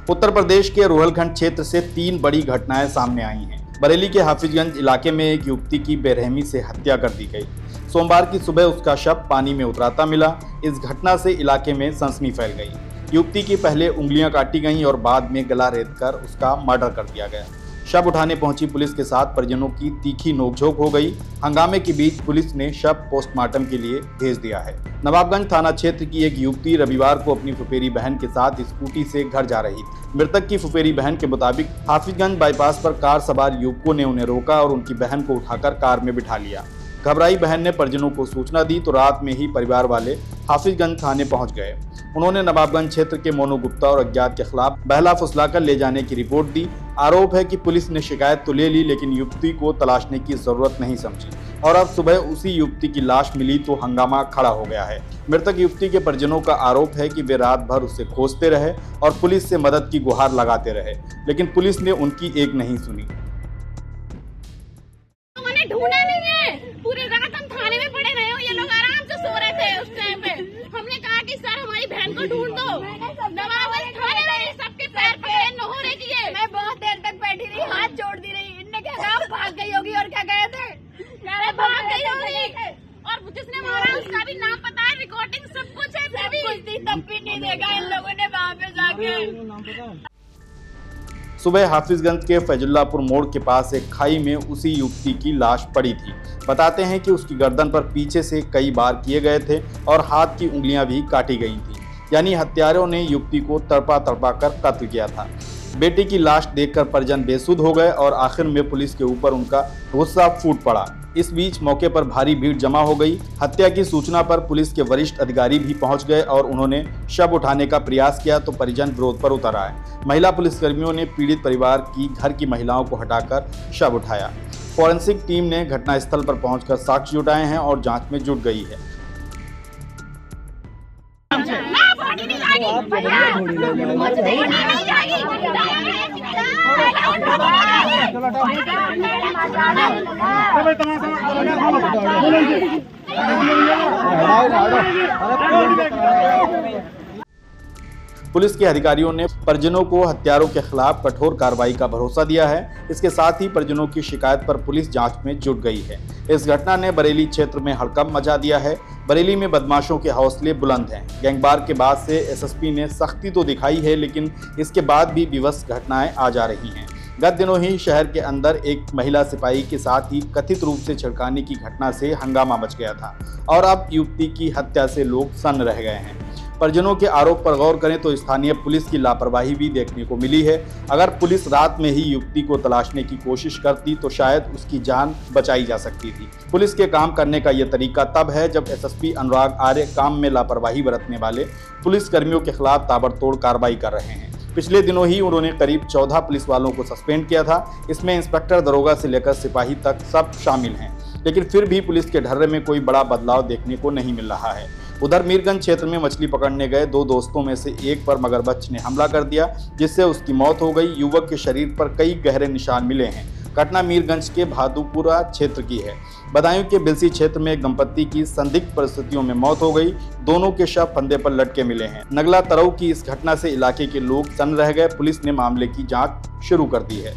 उत्तर प्रदेश के रोहलखंड क्षेत्र से 3 बड़ी घटनाएं सामने आई हैं। बरेली के हाफिजगंज इलाके में एक युवती की बेरहमी से हत्या कर दी गई। सोमवार की सुबह उसका शव पानी में उतराता मिला। इस घटना से इलाके में सनसनी फैल गई। युवती की पहले उंगलियां काटी गईं और बाद में गला रेतकर उसका मर्डर कर दिया गया। शव उठाने पहुंची पुलिस के साथ परिजनों की तीखी नोकझोंक हो गई। हंगामे के बीच पुलिस ने शव पोस्टमार्टम के लिए भेज दिया है। नवाबगंज थाना क्षेत्र की एक युवती रविवार को अपनी फुफेरी बहन के साथ स्कूटी से घर जा रही थी। मृतक की फुफेरी बहन के मुताबिक हाफिजगंज बाईपास पर कार सवार युवकों ने उन्हें रोका और उनकी बहन को उठाकर कार में बिठा लिया। घबराई बहन ने परिजनों को सूचना दी तो रात में ही परिवार वाले हाफिजगंज थाने पहुंच गए। उन्होंने नवाबगंज क्षेत्र के मोनू गुप्ता और अज्ञात के खिलाफ बहला फुसलाकर ले जाने की रिपोर्ट दी। आरोप है कि पुलिस ने शिकायत तो ले ली लेकिन युवती को तलाशने की जरूरत नहीं समझी और अब सुबह उसी युवती की लाश मिली तो हंगामा खड़ा हो गया है। मृतक युवती के परिजनों का आरोप है कि वे रात भर उसे खोजते रहे और पुलिस से मदद की गुहार लगाते रहे लेकिन पुलिस ने उनकी एक नहीं सुनी। ढूंढा नहीं है, पूरी रात हम थाने में पड़े रहे हो, ये लोग आराम से सो रहे थे उस टाइम पे। हमने कहा कि सर हमारी बहन को ढूंढ दो। नवाबगंज थाने में सबके पैर पकड़े नोहरे किए। मैं बहुत देर तक बैठी रही, हाथ जोड़ दी रही। इनने क्या कहा भाग गई होगी और क्या कहे थे, भाग गई होगी और जिसने मारा उसका भी नाम पता है, रिकॉर्डिंग सब कुछ है। सब कुछ थी तब भी नहीं देखा इन लोगों ने वहाँ पे जाके। सुबह हाफिजगंज के फैजुल्लापुर मोड़ के पास एक खाई में उसी युवती की लाश पड़ी थी। बताते हैं कि उसकी गर्दन पर पीछे से कई बार किए गए थे और हाथ की उंगलियां भी काटी गई थी, यानी हत्यारों ने युवती को तड़पा कर कत्ल किया था। बेटी की लाश देखकर परिजन बेसुध हो गए और आखिर में पुलिस के ऊपर उनका गुस्सा फूट पड़ा। इस बीच मौके पर भारी भीड़ जमा हो गई। हत्या की सूचना पर पुलिस के वरिष्ठ अधिकारी भी पहुंच गए और उन्होंने शव उठाने का प्रयास किया तो परिजन विरोध पर उतर आए। महिला पुलिसकर्मियों ने पीड़ित परिवार की घर की महिलाओं को हटाकर शव उठाया। फॉरेंसिक टीम ने घटनास्थल पर पहुंचकर साक्ष्य जुटाए हैं और जांच में जुट गई है। पुलिस के अधिकारियों ने परिजनों को हत्यारों के खिलाफ कठोर कार्रवाई का भरोसा दिया है। इसके साथ ही परिजनों की शिकायत पर पुलिस जांच में जुट गई है। इस घटना ने बरेली क्षेत्र में हड़कंप मचा दिया है। बरेली में बदमाशों के हौसले बुलंद हैं। गैंगवार के बाद से एसएसपी ने सख्ती तो दिखाई है लेकिन इसके बाद भी विवश घटनाएं आ जा रही हैं। गत दिनों ही शहर के अंदर एक महिला सिपाही के साथ ही कथित रूप से छिड़काने की घटना से हंगामा मच गया था और अब युवती की हत्या से लोग सन्न रह गए हैं। परिजनों के आरोप पर गौर करें तो स्थानीय पुलिस की लापरवाही भी देखने को मिली है। अगर पुलिस रात में ही युवती को तलाशने की कोशिश करती तो शायद उसकी जान बचाई जा सकती थी। पुलिस के काम करने का यह तरीका तब है जब एसएसपी अनुराग आर्य काम में लापरवाही बरतने वाले पुलिस कर्मियों के खिलाफ ताबड़तोड़ कार्रवाई कर रहे हैं। पिछले दिनों ही उन्होंने करीब 14 पुलिस वालों को सस्पेंड किया था। इसमें इंस्पेक्टर दरोगा से लेकर सिपाही तक सब शामिल हैं, लेकिन फिर भी पुलिस के ढर्रे में कोई बड़ा बदलाव देखने को नहीं मिल रहा है। उधर मीरगंज क्षेत्र में मछली पकड़ने गए 2 दोस्तों में से एक पर मगरमच्छ ने हमला कर दिया जिससे उसकी मौत हो गई। युवक के शरीर पर कई गहरे निशान मिले हैं। घटना मीरगंज के भादुपुरा क्षेत्र की है। बदायूं के बिलसी क्षेत्र में एक दंपत्ति की संदिग्ध परिस्थितियों में मौत हो गई। दोनों के शव फंदे पर लटके मिले हैं। नगला तरऊ की इस घटना से इलाके के लोग सन्न रह गए। पुलिस ने मामले की जांच शुरू कर दी है।